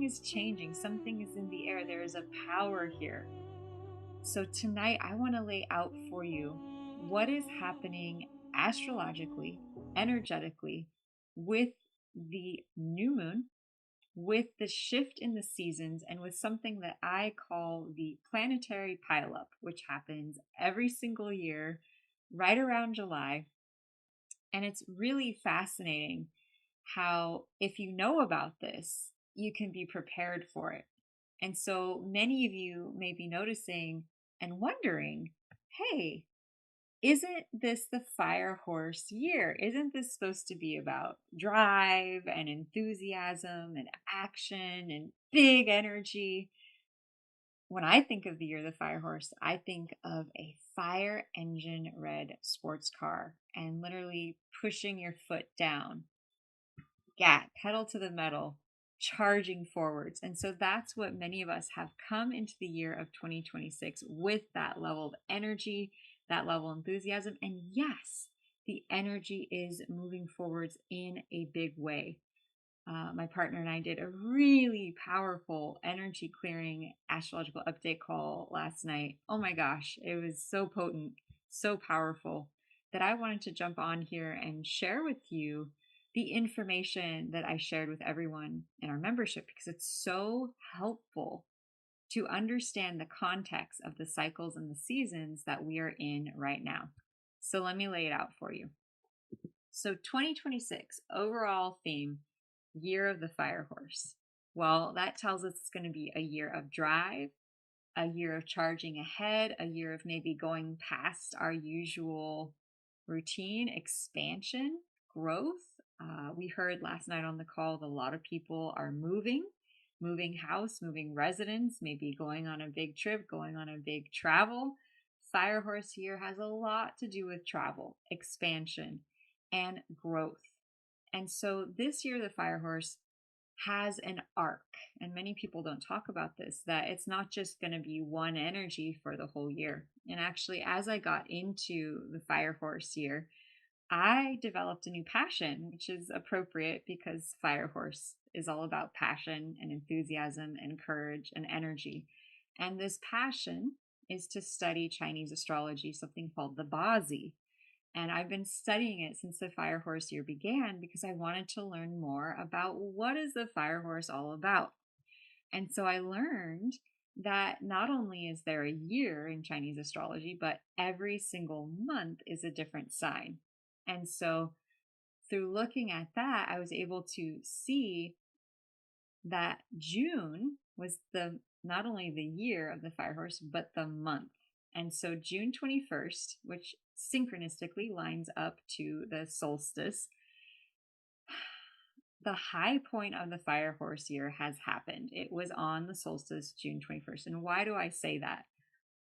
is changing, something is in the air, there is a power here. So tonight I want to lay out for you what is happening astrologically, energetically, with the new moon, with the shift in the seasons, and with something that I call the planetary pileup, which happens every single year right around July. And it's really fascinating how, if you know about this, you can be prepared for it. And so many of you may be noticing and wondering, hey, isn't this the fire horse year? Isn't this supposed to be about drive and enthusiasm and action and big energy? When I think of the year of the fire horse, I think of a fire engine red sports car and literally pushing your foot down, pedal to the metal, charging forwards. And so that's what many of us have come into the year of 2026 with, that level of energy, that level of enthusiasm. And yes, the energy is moving forwards in a big way. My partner and I did a really powerful energy clearing astrological update call last night. Oh my gosh, it was so potent, so powerful, that I wanted to jump on here and share with you the information that I shared with everyone in our membership, because it's so helpful to understand the context of the cycles and the seasons that we are in right now. So let me lay it out for you. So 2026 overall theme, year of the fire horse. Well, that tells us it's going to be a year of drive, a year of charging ahead, a year of maybe going past our usual routine, expansion, growth. We heard last night on the call that a lot of people are moving house, moving residence, maybe going on a big trip, going on a big travel. Fire horse year has a lot to do with travel, expansion, and growth. And so this year, the fire horse has an arc, and many people don't talk about this, that it's not just going to be one energy for the whole year. And actually, as I got into the fire horse year, I developed a new passion, which is appropriate because fire horse is all about passion and enthusiasm and courage and energy. And this passion is to study Chinese astrology, something called the Bazi. And I've been studying it since the fire horse year began because I wanted to learn more about what is the fire horse all about. And so I learned that not only is there a year in Chinese astrology, but every single month is a different sign. And so through looking at that, I was able to see that June was not only the year of the fire horse, but the month. And so June 21st, which synchronistically lines up to the solstice, the high point of the fire horse year has happened. It was on the solstice, June 21st. And why do I say that?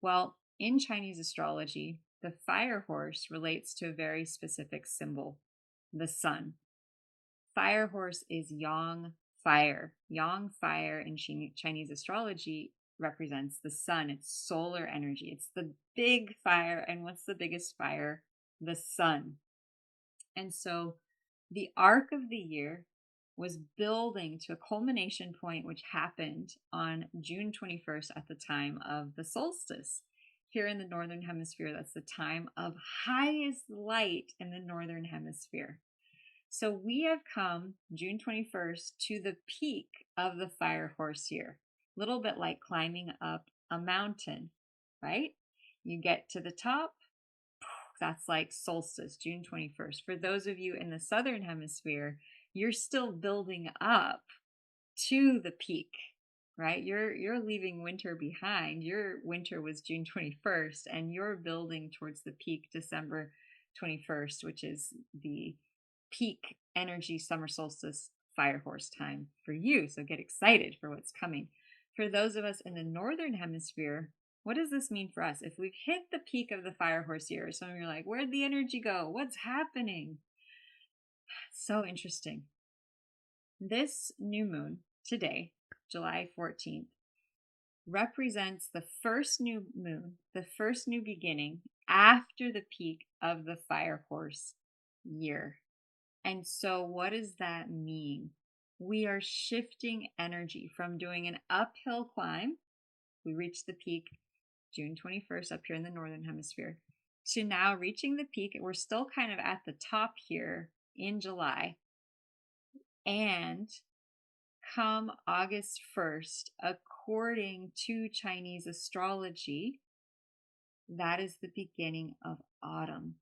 Well, in Chinese astrology, the fire horse relates to a very specific symbol, the sun. Fire horse is yang fire. Yang fire in Chinese astrology represents the sun. It's solar energy. It's the big fire. And what's the biggest fire? The sun. And so the arc of the year was building to a culmination point, which happened on June 21st at the time of the solstice. Here in the Northern Hemisphere, that's the time of highest light in the Northern Hemisphere. So we have come June 21st to the peak of the fire horse year. A little bit like climbing up a mountain, right? You get to the top, that's like solstice, June 21st. For those of you in the Southern Hemisphere, you're still building up to the peak, right? You're leaving winter behind. Your winter was June 21st, and you're building towards the peak December 21st, which is the peak energy summer solstice fire horse time for you. So get excited for what's coming. For those of us in the Northern Hemisphere, what does this mean for us? If we've hit the peak of the fire horse year, some of you are like, where'd the energy go? What's happening? So interesting. This new moon today, July 14th, represents the first new moon, the first new beginning after the peak of the fire horse year. And so what does that mean? we are shifting energy from doing an uphill climb. We reached the peak June 21st up here in the Northern Hemisphere to now reaching the peak. We're still kind of at the top here in July. And come August 1st, according to Chinese astrology, that is the beginning of autumn.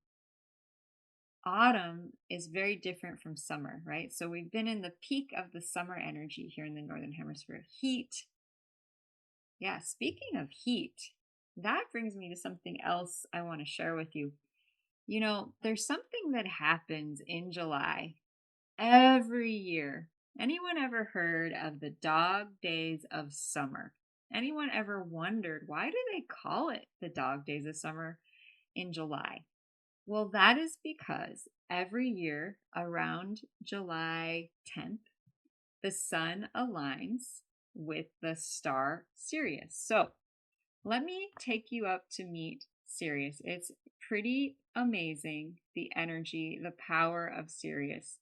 Autumn is very different from summer, right? So we've been in the peak of the summer energy here in the Northern Hemisphere. Heat. Yeah, speaking of heat, that brings me to something else I want to share with you. You know, there's something that happens in July every year. Anyone ever heard of the dog days of summer? Anyone ever wondered why do they call it the dog days of summer in July? Well, that is because every year around July 10th, the sun aligns with the star Sirius. So let me take you up to meet Sirius. It's pretty amazing, the energy, the power of Sirius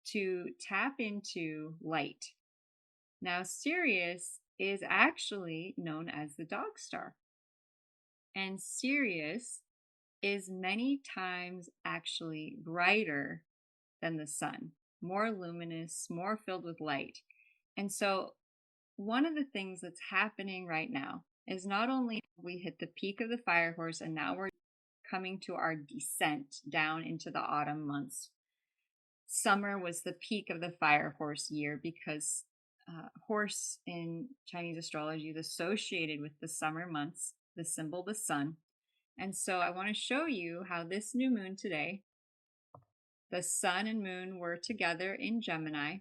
to tap into light. Now, Sirius is actually known as the dog star. And Sirius is many times actually brighter than the sun, more luminous, more filled with light. And so, one of the things that's happening right now is not only have we hit the peak of the fire horse and now we're coming to our descent down into the autumn months. Summer was the peak of the fire horse year because horse in Chinese astrology is associated with the summer months, the symbol the sun. And so I want to show you how this new moon today, the sun and moon were together in Gemini,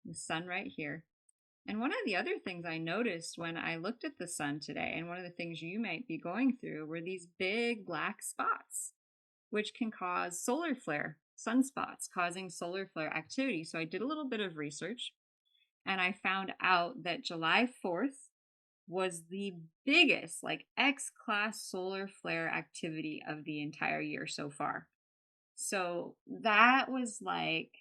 the sun right here. And one of the other things I noticed when I looked at the sun today, and one of the things you might be going through, were these big black spots, which can cause solar flare, sunspots, causing solar flare activity. So I did a little bit of research and I found out that July 4th was the biggest, like X-class solar flare activity of the entire year so far. So that was like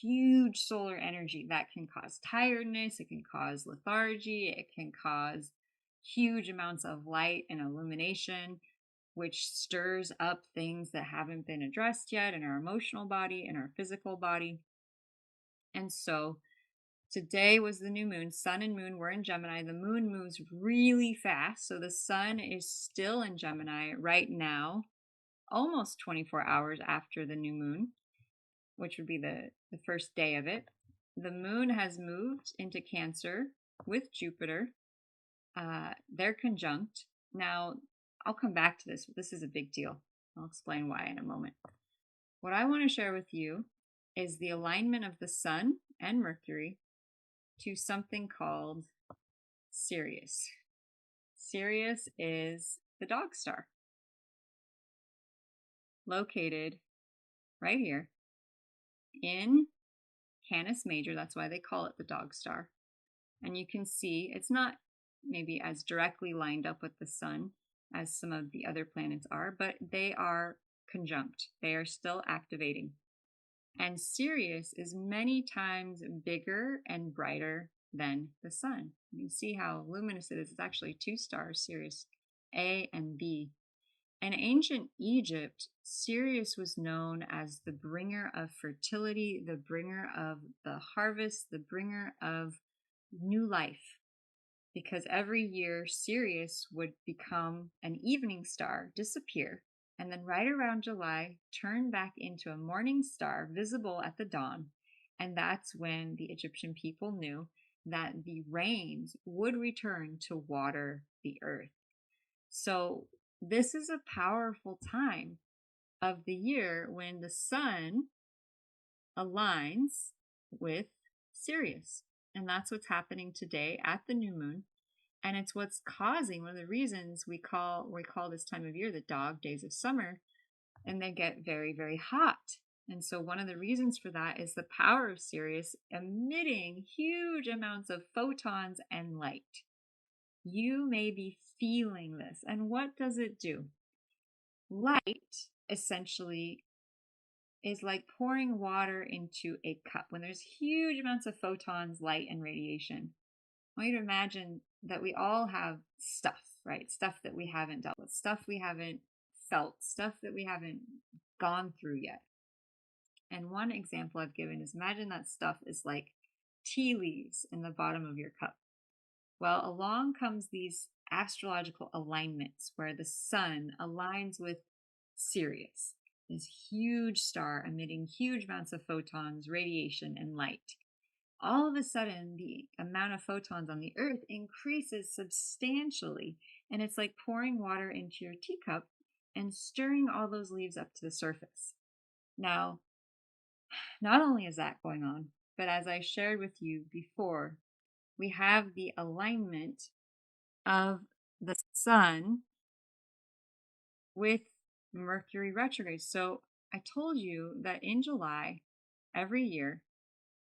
huge solar energy that can cause tiredness, it can cause lethargy, it can cause huge amounts of light and illumination, which stirs up things that haven't been addressed yet in our emotional body and our physical body. And so today was the new moon. Sun and moon were in Gemini. The moon moves really fast. So the sun is still in Gemini right now, almost 24 hours after the new moon, which would be the first day of it. The moon has moved into Cancer with Jupiter. They're conjunct. Now, I'll come back to this, but this is a big deal. I'll explain why in a moment. What I want to share with you is the alignment of the sun and Mercury to something called Sirius. Sirius is the dog star, located right here in Canis Major. That's why they call it the dog star. And you can see it's not maybe as directly lined up with the sun as some of the other planets are, but they are conjunct. They are still activating. And Sirius is many times bigger and brighter than the sun. You can see how luminous it is. It's actually two stars, Sirius A and B. In ancient Egypt, Sirius was known as the bringer of fertility, the bringer of the harvest, the bringer of new life. Because every year Sirius would become an evening star, disappear, and then right around July turn back into a morning star visible at the dawn. And that's when the Egyptian people knew that the rains would return to water the earth. So this is a powerful time of the year when the sun aligns with Sirius. And that's what's happening today at the new moon. And it's what's causing one of the reasons we call this time of year the dog days of summer, and they get very, very hot. And so one of the reasons for that is the power of Sirius emitting huge amounts of photons and light. You may be feeling this. And what does it do? Light essentially is like pouring water into a cup. When there's huge amounts of photons, light, and radiation, I want you to imagine that we all have stuff, right? Stuff that we haven't dealt with, stuff we haven't felt, stuff that we haven't gone through yet. And one example I've given is imagine that stuff is like tea leaves in the bottom of your cup. Well, along comes these astrological alignments where the sun aligns with Sirius, this huge star emitting huge amounts of photons, radiation, and light. All of a sudden, the amount of photons on the earth increases substantially, and it's like pouring water into your teacup and stirring all those leaves up to the surface. Now, not only is that going on, but as I shared with you before, we have the alignment of the sun with Mercury retrograde. So I told you that in July, every year,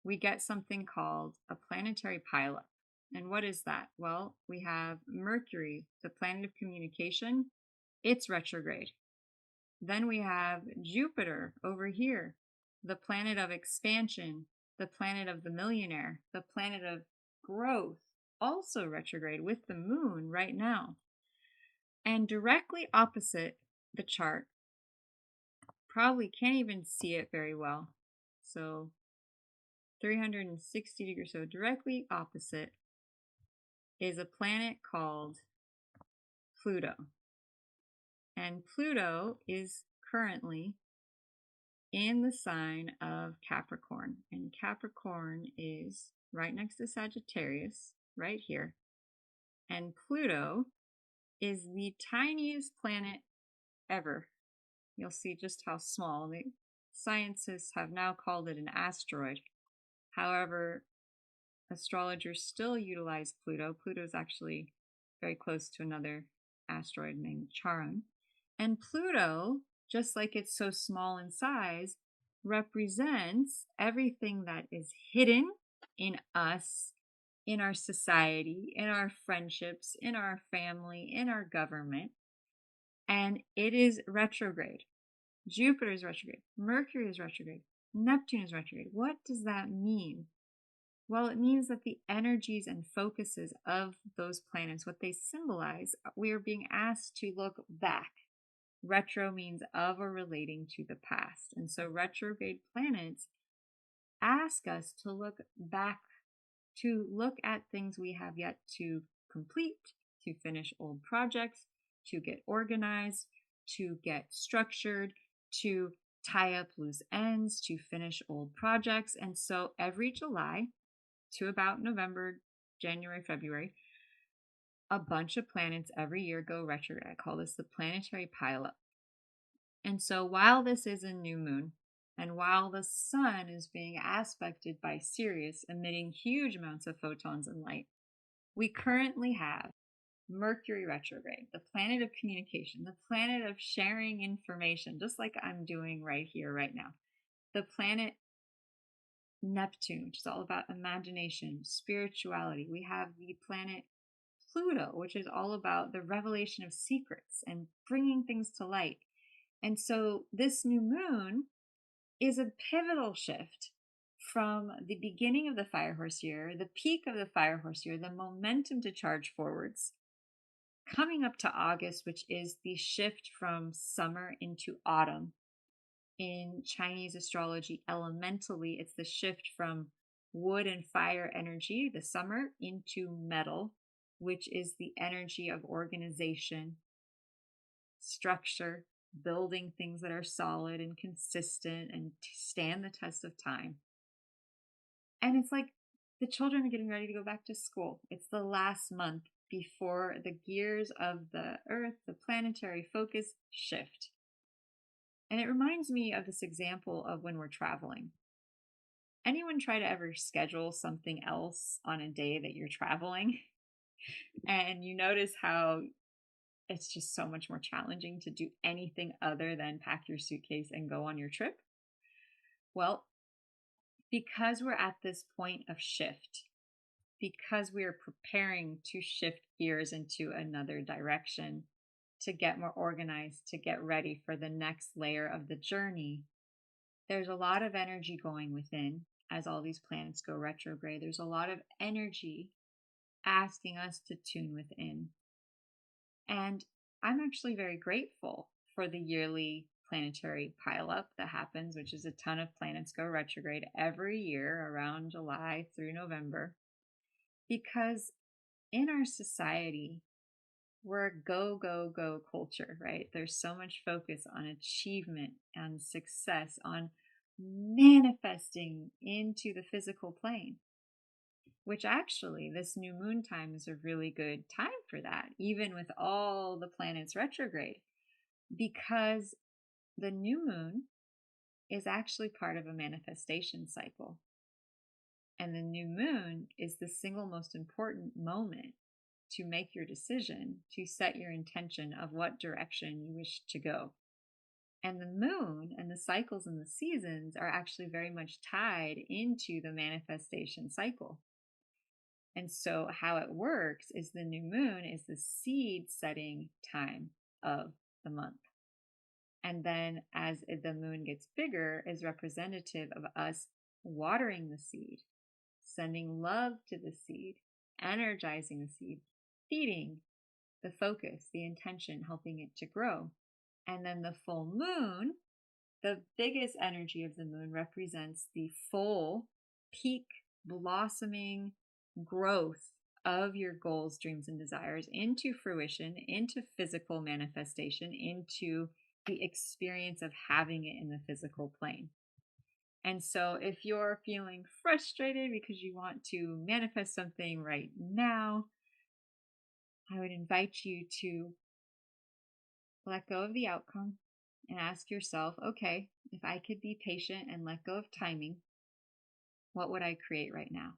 we get something called a planetary pileup. And what is that? Well, we have Mercury, the planet of communication, it's retrograde. Then we have Jupiter over here, the planet of expansion, the planet of the millionaire, the planet of growth, also retrograde with the moon right now. And directly opposite the chart, probably can't even see it very well. So 360 degrees, so directly opposite, is a planet called Pluto. And Pluto is currently in the sign of Capricorn. And Capricorn is right next to Sagittarius, right here. And Pluto is the tiniest planet ever. You'll see just how small. The scientists have now called it an asteroid. However, astrologers still utilize Pluto. Pluto is actually very close to another asteroid named Charon. And Pluto, just like it's so small in size, represents everything that is hidden in us, in our society, in our friendships, in our family, in our government. And it is retrograde. Jupiter is retrograde. Mercury is retrograde. Neptune is retrograde. What does that mean? Well, it means that the energies and focuses of those planets, what they symbolize, we are being asked to look back. Retro means of or relating to the past. And so retrograde planets ask us to look back, to look at things we have yet to complete, to finish old projects, to get organized, to get structured, to tie up loose ends, to finish old projects. And so every July to about November, January, February, a bunch of planets every year go retrograde. I call this the planetary pileup. And so while this is a new moon, and while the sun is being aspected by Sirius, emitting huge amounts of photons and light, we currently have Mercury retrograde, the planet of communication, the planet of sharing information, just like I'm doing right here, right now. The planet Neptune, which is all about imagination, spirituality. We have the planet Pluto, which is all about the revelation of secrets and bringing things to light. And so this new moon is a pivotal shift from the beginning of the fire horse year, the peak of the fire horse year, the momentum to charge forwards, coming up to August, which is the shift from summer into autumn. In Chinese astrology, elementally, it's the shift from wood and fire energy, the summer, into metal, which is the energy of organization, structure, building things that are solid and consistent and stand the test of time. And it's like the children are getting ready to go back to school. It's the last month before the gears of the earth, the planetary focus, shift. And it reminds me of this example of when we're traveling. Anyone try to ever schedule something else on a day that you're traveling? And you notice how it's just so much more challenging to do anything other than pack your suitcase and go on your trip? Well, because we're at this point of shift, because we are preparing to shift gears into another direction, to get more organized, to get ready for the next layer of the journey, There's a lot of energy going within as all these planets go retrograde. There's a lot of energy asking us to tune within. And I'm actually very grateful for the yearly planetary pileup that happens, which is a ton of planets go retrograde every year around July through November. Because in our society, we're a go, go, go culture, right? There's so much focus on achievement and success, on manifesting into the physical plane, which actually this new moon time is a really good time for that, even with all the planets retrograde, because the new moon is actually part of a manifestation cycle. And the new moon is the single most important moment to make your decision, to set your intention of what direction you wish to go. And the moon and the cycles and the seasons are actually very much tied into the manifestation cycle. And so, how it works is the new moon is the seed setting time of the month. And then, as the moon gets bigger, is representative of us watering the seed, sending love to the seed, energizing the seed, feeding the focus, the intention, helping it to grow. And then the full moon, the biggest energy of the moon, represents the full peak blossoming growth of your goals, dreams, and desires into fruition, into physical manifestation, into the experience of having it in the physical plane. And so if you're feeling frustrated because you want to manifest something right now, I would invite you to let go of the outcome and ask yourself, okay, if I could be patient and let go of timing, what would I create right now?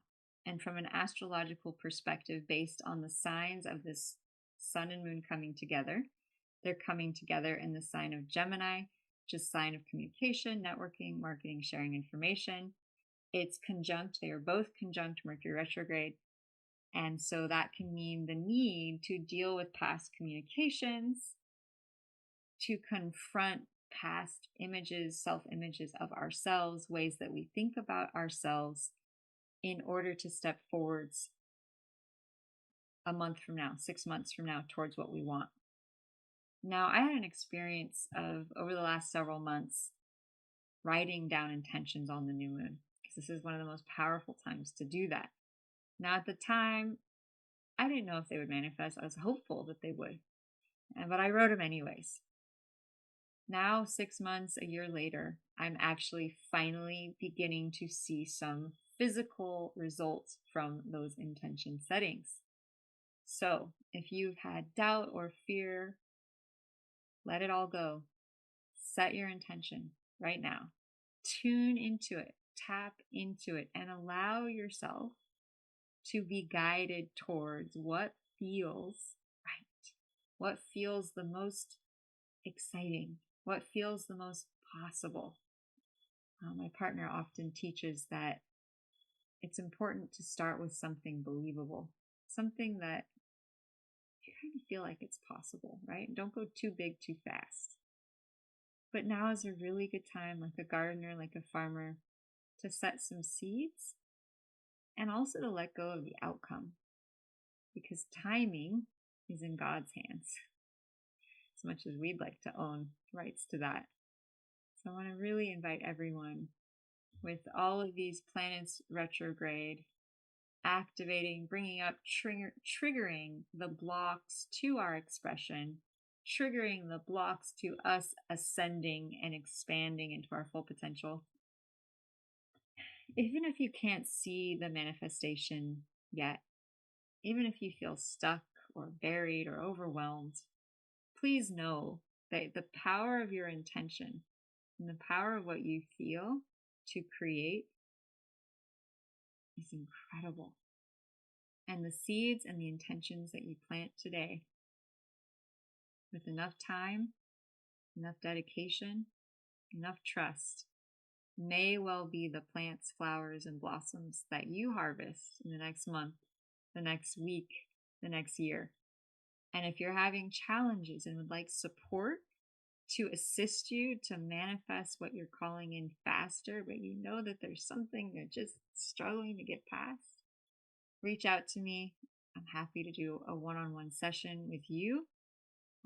And from an astrological perspective, based on the signs of this sun and moon coming together, they're coming together in the sign of Gemini, which is a sign of communication, networking, marketing, sharing information. It's conjunct, they are both conjunct Mercury retrograde. And so that can mean the need to deal with past communications, to confront past images, self images of ourselves, ways that we think about ourselves, in order to step forwards a month from now, 6 months from now, towards what we want. Now, I had an experience of over the last several months writing down intentions on the new moon, because this is one of the most powerful times to do that. Now, at the time, I didn't know if they would manifest. I was hopeful that they would, but I wrote them anyways. Now, 6 months, a year later, I'm actually finally beginning to see some physical results from those intention settings. So, if you've had doubt or fear, let it all go. Set your intention right now. Tune into it, tap into it, and allow yourself to be guided towards what feels right, what feels the most exciting, what feels the most possible. My partner often teaches that it's important to start with something believable, something that you kind of feel like it's possible, right? Don't go too big too fast. But now is a really good time, like a gardener, like a farmer, to set some seeds and also to let go of the outcome, because timing is in God's hands, as much as we'd like to own rights to that. So I want to really invite everyone, with all of these planets retrograde, activating, bringing up, triggering the blocks to our expression, triggering the blocks to us ascending and expanding into our full potential. Even if you can't see the manifestation yet, even if you feel stuck or buried or overwhelmed, please know that the power of your intention and the power of what you feel to create is incredible. And the seeds and the intentions that you plant today, with enough time, enough dedication, enough trust, may well be the plants, flowers, and blossoms that you harvest in the next month, the next week, the next year. And if you're having challenges and would like support, to assist you to manifest what you're calling in faster, but you know that there's something you're just struggling to get past, reach out to me. I'm happy to do a one-on-one session with you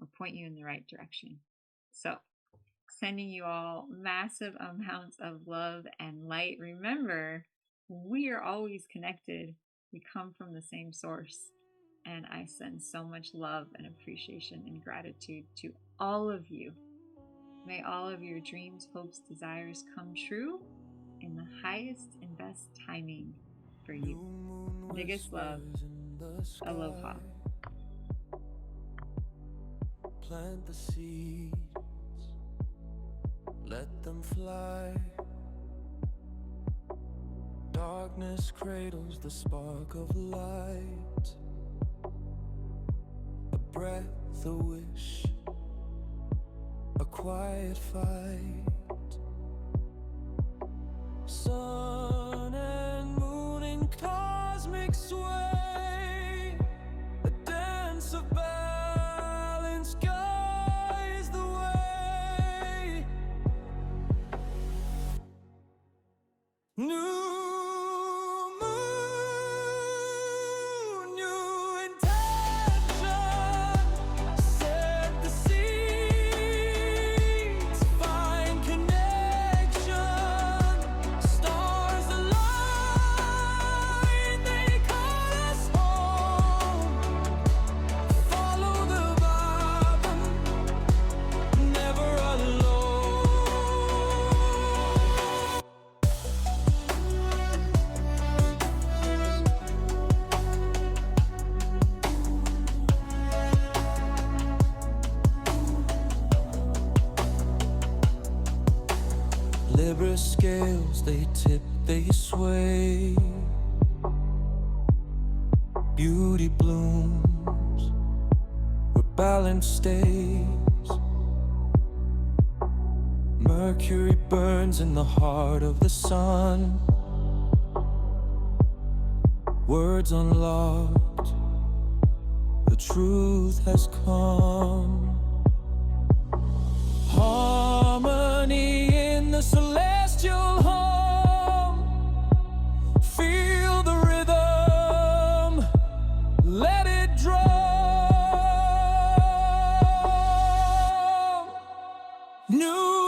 or point you in the right direction. So, sending you all massive amounts of love and light. Remember, we are always connected. We come from the same source. And I send so much love and appreciation and gratitude to all of you. May all of your dreams, hopes, desires come true in the highest and best timing for you. Biggest love. Aloha. Plant the seeds, let them fly. Darkness cradles the spark of light. A breath, a wish, a quiet fight. Sun and moon in cosmic sway, a dance of balance guides the way. New moon, new intention, set the seeds, find connection, stars align, they call us home, follow the vibe, never alone. Libra scales, they tip, they sway. Beauty blooms where balance stays. Mercury burns in the heart of the sun. Words unlocked, the truth has come. Harmony in the celestial hum. Feel the rhythm, let it drum. New